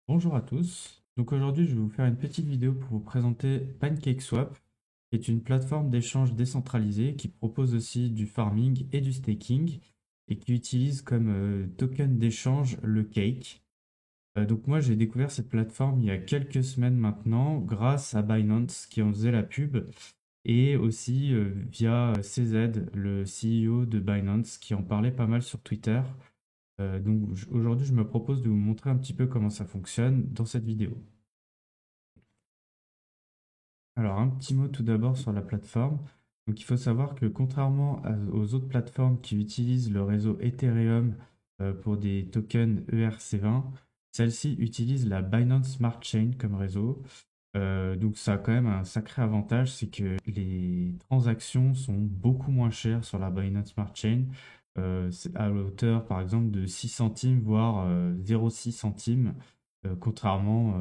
Bonjour à tous. Donc aujourd'hui, je vais vous faire une petite vidéo pour vous présenter PancakeSwap, qui est une plateforme d'échange décentralisée qui propose aussi du farming et du staking et qui utilise comme token d'échange le Cake. Donc moi, j'ai découvert cette plateforme il y a quelques semaines maintenant grâce à Binance qui en faisait la pub et aussi via CZ, le CEO de Binance, qui en parlait pas mal sur Twitter. Aujourd'hui, je me propose de vous montrer un petit peu comment ça fonctionne dans cette vidéo. Alors, un petit mot tout d'abord sur la plateforme. Donc, il faut savoir que contrairement aux autres plateformes qui utilisent le réseau Ethereum pour des tokens ERC20, celle-ci utilise la Binance Smart Chain comme réseau. Donc, ça a quand même un sacré avantage, c'est que les transactions sont beaucoup moins chères sur la Binance Smart Chain. C'est à la hauteur, par exemple, de 6 centimes, voire 0,6 centimes. Contrairement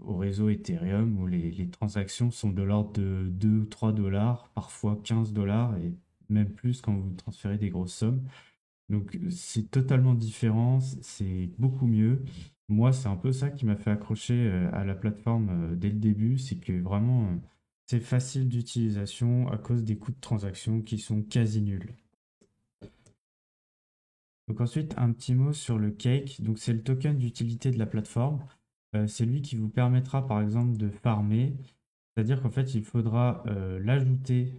au réseau Ethereum où les transactions sont de l'ordre de 2 ou 3 dollars, parfois 15 dollars et même plus quand vous transférez des grosses sommes. Donc c'est totalement différent, c'est beaucoup mieux. Moi, c'est un peu ça qui m'a fait accrocher à la plateforme dès le début, c'est que vraiment c'est facile d'utilisation à cause des coûts de transaction qui sont quasi nuls. Donc ensuite, un petit mot sur le Cake. Donc c'est le token d'utilité de la plateforme. C'est lui qui vous permettra par exemple de farmer. C'est-à-dire qu'en fait, il faudra l'ajouter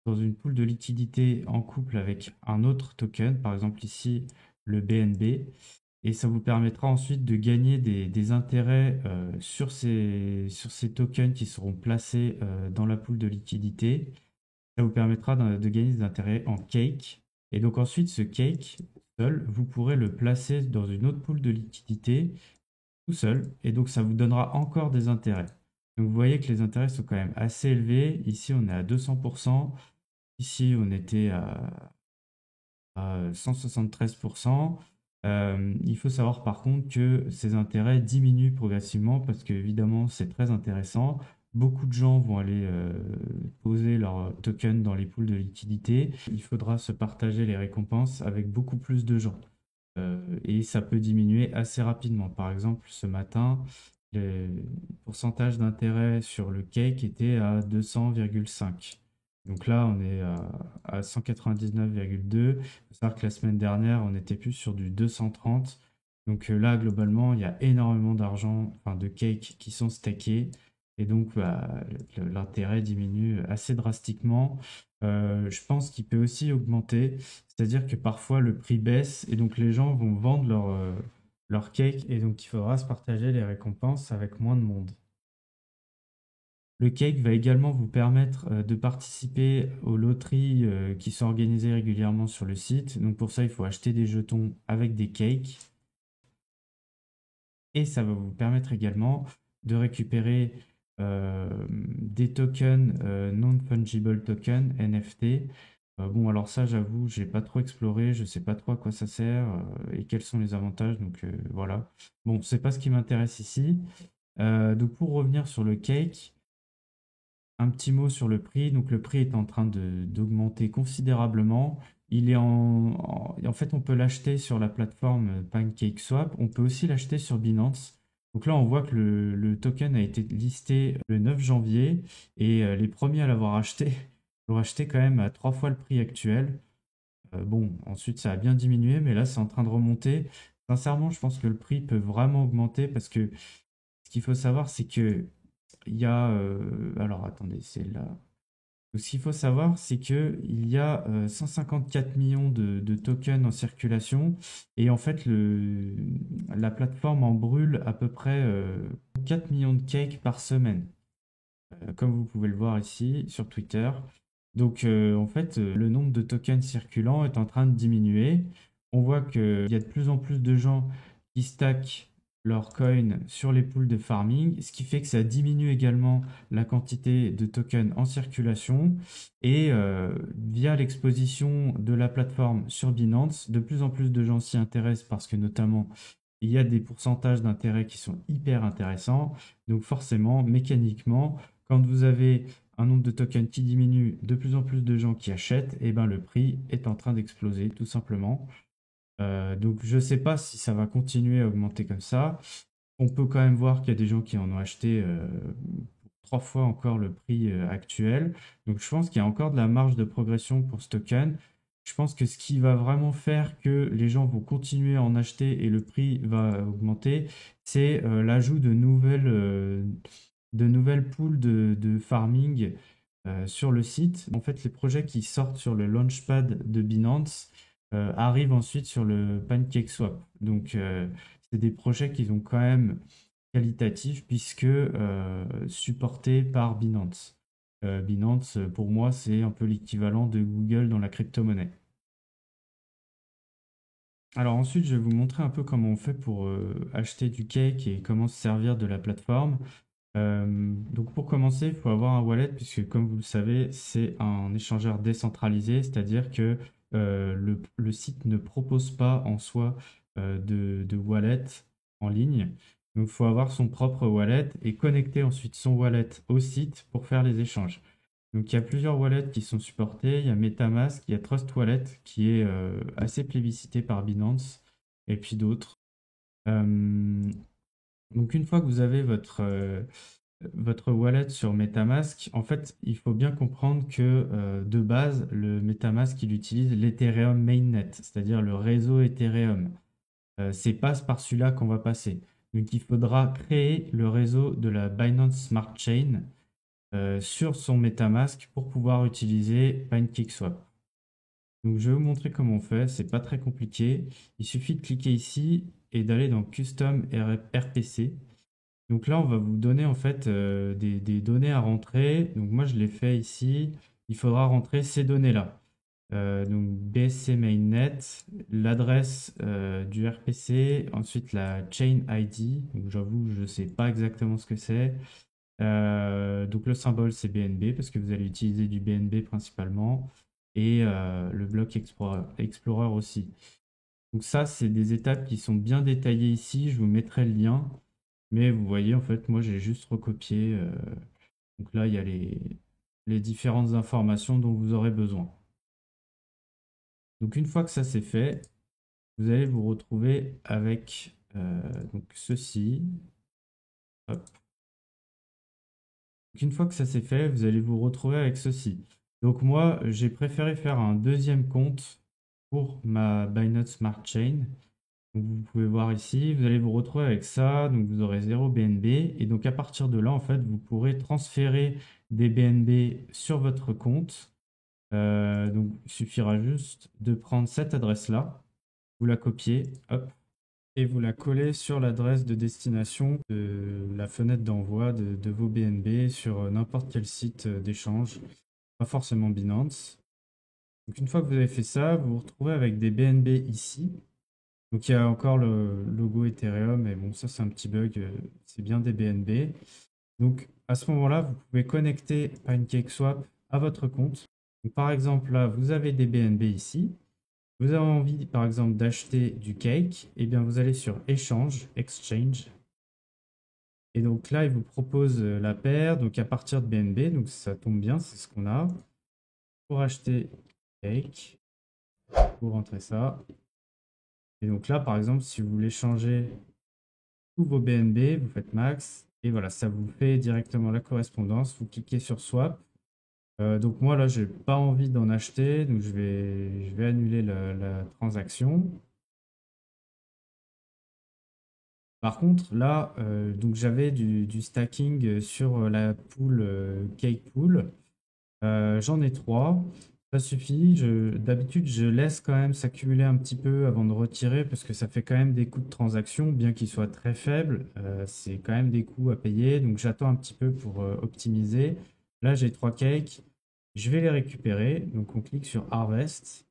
dans une pool de liquidité en couple avec un autre token, par exemple ici le BNB. Et ça vous permettra ensuite de gagner des intérêts sur ces tokens qui seront placés dans la pool de liquidité. Ça vous permettra de gagner des intérêts en cake. Et donc ensuite, ce cake seul, vous pourrez le placer dans une autre pool de liquidité tout seul. Et donc ça vous donnera encore des intérêts. Donc vous voyez que les intérêts sont quand même assez élevés. Ici, on est à 200%. Ici, on était à 173%. Il faut savoir par contre que ces intérêts diminuent progressivement parce que évidemment c'est très intéressant. Beaucoup de gens vont aller poser leurs tokens dans les pools de liquidité. Il faudra se partager les récompenses avec beaucoup plus de gens. Et ça peut diminuer assez rapidement. Par exemple, ce matin, le pourcentage d'intérêt sur le cake était à 200,5. Donc là, on est à 199,2. Il faut savoir que la semaine dernière, on était plus sur du 230. Donc là, globalement, il y a énormément d'argent, enfin de cakes qui sont stackés. Et donc, bah, l'intérêt diminue assez drastiquement. Je pense qu'il peut aussi augmenter, c'est-à-dire que parfois le prix baisse et donc les gens vont vendre leur cake et donc il faudra se partager les récompenses avec moins de monde. Le cake va également vous permettre de participer aux loteries qui sont organisées régulièrement sur le site. Donc pour ça, il faut acheter des jetons avec des cakes. Et ça va vous permettre également de récupérer des tokens non-fungible tokens, NFT. Bon, alors ça, j'avoue, j'ai pas trop exploré, je sais pas trop à quoi ça sert et quels sont les avantages. Donc voilà. Bon, c'est pas ce qui m'intéresse ici. Donc pour revenir sur le cake, un petit mot sur le prix. Donc le prix est en train d'augmenter considérablement. Il est en fait, on peut l'acheter sur la plateforme PancakeSwap. On peut aussi l'acheter sur Binance. Donc là, on voit que le token a été listé le 9 janvier et les premiers à l'avoir acheté l'ont acheté quand même à 3 fois le prix actuel. Bon, ensuite, ça a bien diminué, mais là, c'est en train de remonter. Sincèrement, je pense que le prix peut vraiment augmenter parce que ce qu'il faut savoir, c'est que il y a, alors attendez, c'est là. Donc, ce qu'il faut savoir, c'est que il y a 154 millions de tokens en circulation et en fait, la plateforme en brûle à peu près 4 millions de cakes par semaine, comme vous pouvez le voir ici sur Twitter. Donc, en fait, le nombre de tokens circulants est en train de diminuer. On voit qu'il y a de plus en plus de gens qui stackent leurs coins sur les pools de farming, ce qui fait que ça diminue également la quantité de tokens en circulation. Et via l'exposition de la plateforme sur Binance, de plus en plus de gens s'y intéressent parce que notamment il y a des pourcentages d'intérêt qui sont hyper intéressants. Donc forcément, mécaniquement, quand vous avez un nombre de tokens qui diminue, de plus en plus de gens qui achètent, et ben le prix est en train d'exploser tout simplement. Donc je ne sais pas si ça va continuer à augmenter comme ça. On peut quand même voir qu'il y a des gens qui en ont acheté pour 3 fois encore le prix actuel. Donc je pense qu'il y a encore de la marge de progression pour ce token. Je pense que ce qui va vraiment faire que les gens vont continuer à en acheter et le prix va augmenter, c'est l'ajout de nouvelles poules de farming sur le site. En fait, les projets qui sortent sur le Launchpad de Binance arrivent ensuite sur le PancakeSwap. Donc, c'est des projets qui sont quand même qualitatifs puisque supportés par Binance. Binance, pour moi, c'est un peu l'équivalent de Google dans la crypto-monnaie. Alors ensuite, je vais vous montrer un peu comment on fait pour acheter du cake et comment se servir de la plateforme. Donc pour commencer, il faut avoir un wallet puisque comme vous le savez, c'est un échangeur décentralisé, c'est-à-dire que le site ne propose pas en soi de wallet en ligne. Donc il faut avoir son propre wallet et connecter ensuite son wallet au site pour faire les échanges. Donc il y a plusieurs wallets qui sont supportés. Il y a MetaMask, il y a Trust Wallet qui est assez plébiscité par Binance et puis d'autres. Euh, donc une fois que vous avez votre wallet sur MetaMask, en fait, il faut bien comprendre que de base, le MetaMask, il utilise l'Ethereum Mainnet, c'est-à-dire le réseau Ethereum. C'est pas par celui-là qu'on va passer. Donc il faudra créer le réseau de la Binance Smart Chain sur son MetaMask pour pouvoir utiliser PancakeSwap. Donc je vais vous montrer comment on fait, c'est pas très compliqué. Il suffit de cliquer ici et d'aller dans Custom RPC. Donc là, on va vous donner en fait des données à rentrer. Donc moi, je l'ai fait ici. Il faudra rentrer ces données-là. Donc BSC Mainnet, l'adresse du RPC, ensuite la chain ID. Donc j'avoue, je ne sais pas exactement ce que c'est. Donc le symbole c'est BNB parce que vous allez utiliser du BNB principalement et le bloc Explorer aussi. Donc ça c'est des étapes qui sont bien détaillées ici, je vous mettrai le lien. Mais vous voyez en fait moi j'ai juste recopié. Donc là il y a les différentes informations dont vous aurez besoin. Donc une fois que ça c'est fait, vous allez vous retrouver avec donc ceci. Hop. Donc, une fois que ça c'est fait, vous allez vous retrouver avec ceci. Donc moi, j'ai préféré faire un deuxième compte pour ma Binance Smart Chain. Donc vous pouvez voir ici, vous allez vous retrouver avec ça. Donc vous aurez 0 BNB. Et donc à partir de là, en fait, vous pourrez transférer des BNB sur votre compte. Donc il suffira juste de prendre cette adresse-là, vous la copiez, hop, et vous la collez sur l'adresse de destination de la fenêtre d'envoi de vos BNB sur n'importe quel site d'échange, pas forcément Binance. Donc une fois que vous avez fait ça, vous vous retrouvez avec des BNB ici. Donc il y a encore le logo Ethereum, mais bon, ça c'est un petit bug, c'est bien des BNB. Donc à ce moment-là, vous pouvez connecter PancakeSwap à votre compte. Donc, par exemple, là, vous avez des BNB ici. Vous avez envie, par exemple, d'acheter du cake, et bien vous allez sur Échange, Exchange. Et donc là, il vous propose la paire, donc à partir de BNB, donc ça tombe bien, c'est ce qu'on a. Pour acheter cake, vous rentrez ça. Et donc là, par exemple, si vous voulez changer tous vos BNB, vous faites max, et voilà, ça vous fait directement la correspondance. Vous cliquez sur Swap. Donc moi, là, j'ai pas envie d'en acheter, donc je vais annuler la transaction. Par contre, là, donc j'avais du stacking sur la pool Cake Pool. J'en ai 3. Ça suffit. D'habitude, je laisse quand même s'accumuler un petit peu avant de retirer parce que ça fait quand même des coûts de transaction, bien qu'ils soient très faibles. C'est quand même des coûts à payer. Donc j'attends un petit peu pour optimiser. Là, j'ai 3 cakes. Je vais les récupérer. Donc on clique sur Harvest.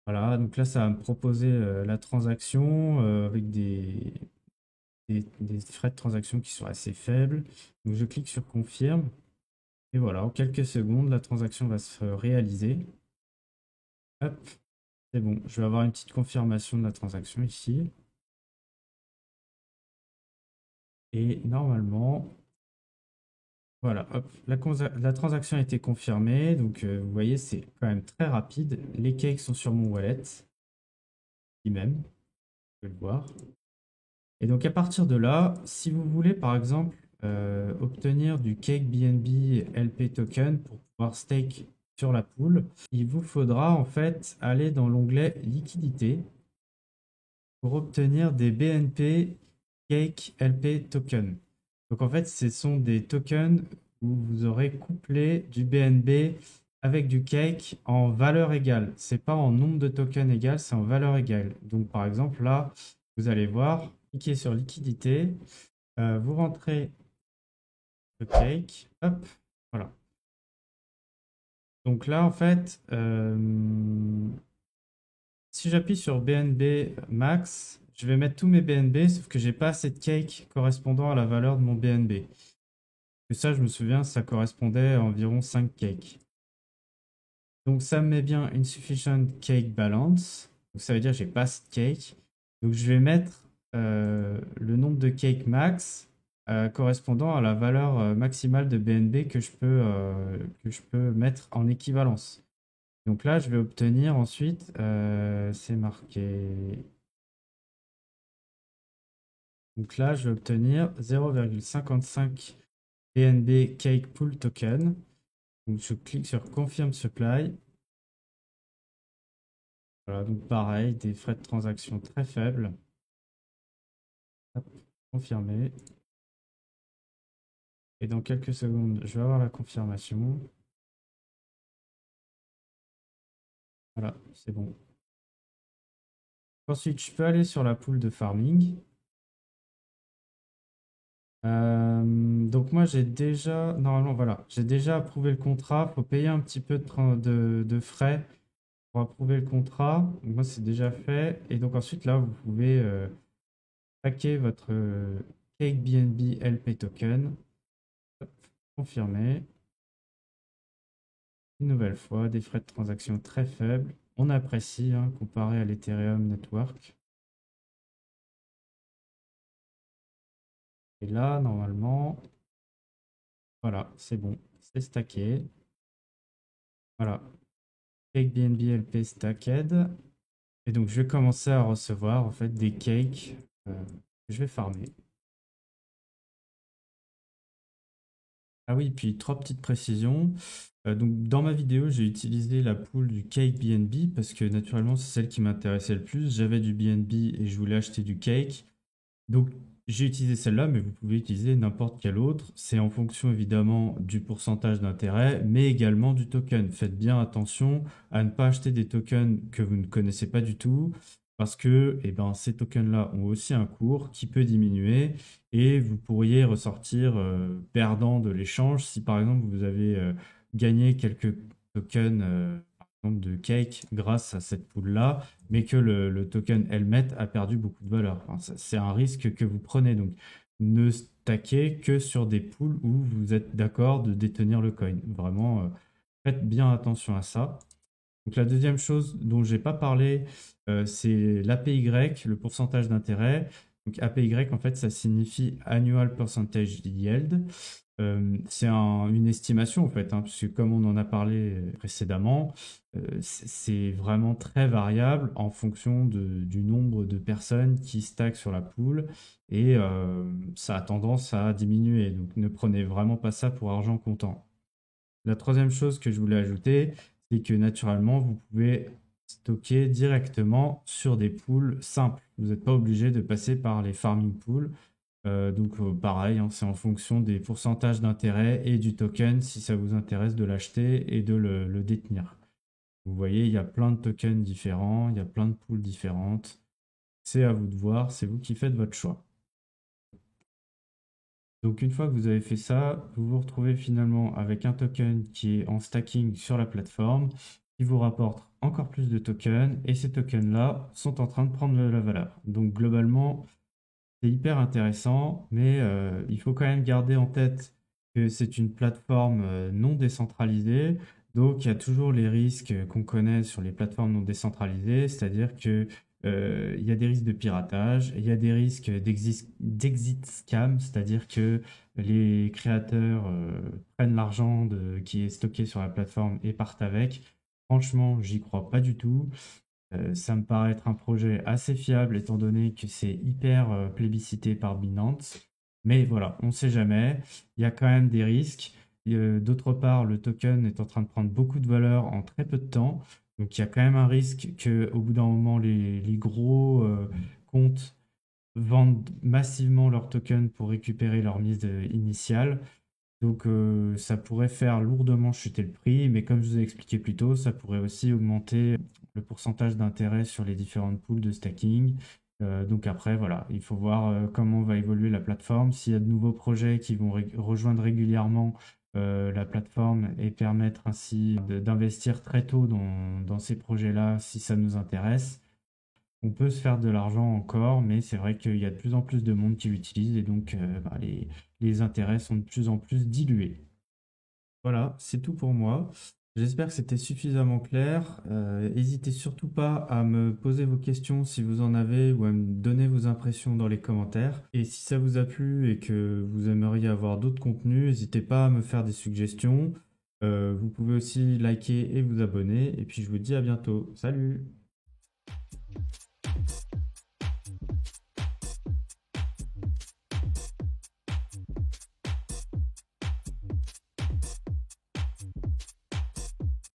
Voilà, donc là, ça va me proposer la transaction avec des frais de transaction qui sont assez faibles. Donc je clique sur confirme. Et voilà, en quelques secondes, la transaction va se réaliser. Hop, c'est bon. Je vais avoir une petite confirmation de la transaction ici. Et normalement, voilà, hop, la transaction a été confirmée. Donc vous voyez, c'est quand même très rapide. Les cakes sont sur mon wallet, même, vous pouvez le voir. Et donc à partir de là, si vous voulez par exemple obtenir du Cake BNB LP token pour pouvoir stake sur la pool, il vous faudra en fait aller dans l'onglet liquidité pour obtenir des BNP Cake LP token. Donc en fait, ce sont des tokens où vous aurez couplé du BNB avec du cake en valeur égale. C'est pas en nombre de tokens égal, c'est en valeur égale. Donc par exemple là, vous allez voir, cliquez sur liquidité, vous rentrez le cake, hop, voilà. Donc là en fait, si j'appuie sur BNB max, je vais mettre tous mes BNB, sauf que j'ai pas assez de cake correspondant à la valeur de mon BNB. Que ça, je me souviens, ça correspondait à environ 5 cakes. Donc ça me met bien insufficient cake balance. Donc ça veut dire que j'ai pas assez de cake. Donc je vais mettre le nombre de cake max correspondant à la valeur maximale de BNB que je peux mettre en équivalence. Donc là, je vais obtenir ensuite, c'est marqué. Donc là, je vais obtenir 0,55 BNB Cake Pool Token. Donc je clique sur Confirm Supply. Voilà, donc pareil, des frais de transaction très faibles. Hop, confirmer. Et dans quelques secondes, je vais avoir la confirmation. Voilà, c'est bon. Ensuite, je peux aller sur la pool de farming. Donc moi j'ai déjà, normalement voilà, j'ai déjà approuvé le contrat, il faut payer un petit peu de frais pour approuver le contrat. Donc moi c'est déjà fait. Et donc ensuite là vous pouvez paquer votre Cake BNB LP token. Hop, confirmer. Une nouvelle fois, des frais de transaction très faibles. On apprécie hein, comparé à l'Ethereum Network. Et là, normalement, voilà, c'est bon, c'est stacké. Voilà, Cake BNB LP stacked. Et donc, je vais commencer à recevoir en fait des cakes que je vais farmer. Ah oui, puis trois petites précisions. Donc, dans ma vidéo, j'ai utilisé la pool du Cake BNB parce que naturellement, c'est celle qui m'intéressait le plus. J'avais du BNB et je voulais acheter du cake. Donc, j'ai utilisé celle-là, mais vous pouvez utiliser n'importe quelle autre. C'est en fonction évidemment du pourcentage d'intérêt, mais également du token. Faites bien attention à ne pas acheter des tokens que vous ne connaissez pas du tout, parce que eh ben, ces tokens-là ont aussi un cours qui peut diminuer et vous pourriez ressortir perdant de l'échange si par exemple vous avez gagné quelques tokens par exemple, de cake grâce à cette pool-là mais que le token Helmet a perdu beaucoup de valeur. Enfin, c'est un risque que vous prenez. Donc, ne stackez que sur des pools où vous êtes d'accord de détenir le coin. Vraiment, faites bien attention à ça. Donc, la deuxième chose dont j'ai pas parlé, c'est l'APY, le pourcentage d'intérêt. Donc, APY, en fait, ça signifie Annual Percentage Yield. C'est une estimation en fait, hein, puisque comme on en a parlé précédemment, c'est vraiment très variable en fonction du nombre de personnes qui stackent sur la pool et ça a tendance à diminuer. Donc ne prenez vraiment pas ça pour argent comptant. La troisième chose que je voulais ajouter, c'est que naturellement, vous pouvez stocker directement sur des pools simples. Vous n'êtes pas obligé de passer par les farming pools. Pareil, hein, c'est en fonction des pourcentages d'intérêt et du token si ça vous intéresse de l'acheter et de le détenir. Vous voyez, il y a plein de tokens différents, il y a plein de pools différentes. C'est à vous de voir, c'est vous qui faites votre choix. Donc une fois que vous avez fait ça, vous vous retrouvez finalement avec un token qui est en stacking sur la plateforme, qui vous rapporte encore plus de tokens, et ces tokens-là sont en train de prendre de la valeur. Donc globalement, c'est hyper intéressant, mais il faut quand même garder en tête que c'est une plateforme non décentralisée. Donc, il y a toujours les risques qu'on connaît sur les plateformes non décentralisées, c'est-à-dire que il y a des risques de piratage, il y a des risques d'exit scam, c'est-à-dire que les créateurs prennent l'argent qui est stocké sur la plateforme et partent avec. Franchement, j'y crois pas du tout. Ça me paraît être un projet assez fiable étant donné que c'est hyper plébiscité par Binance. Mais voilà, on ne sait jamais. Il y a quand même des risques. D'autre part, le token est en train de prendre beaucoup de valeur en très peu de temps. Donc il y a quand même un risque qu'au bout d'un moment, les gros comptes vendent massivement leurs tokens pour récupérer leur mise initiale. Donc ça pourrait faire lourdement chuter le prix, mais comme je vous ai expliqué plus tôt, ça pourrait aussi augmenter le pourcentage d'intérêt sur les différentes pools de stacking. Donc après, voilà, il faut voir comment va évoluer la plateforme. S'il y a de nouveaux projets qui vont rejoindre régulièrement la plateforme et permettre ainsi d'investir très tôt dans ces projets-là, si ça nous intéresse. On peut se faire de l'argent encore, mais c'est vrai qu'il y a de plus en plus de monde qui l'utilise et donc les intérêts sont de plus en plus dilués. Voilà, c'est tout pour moi. J'espère que c'était suffisamment clair. N'hésitez surtout pas à me poser vos questions si vous en avez ou à me donner vos impressions dans les commentaires. Et si ça vous a plu et que vous aimeriez avoir d'autres contenus, n'hésitez pas à me faire des suggestions. Vous pouvez aussi liker et vous abonner. Et puis je vous dis à bientôt. Salut!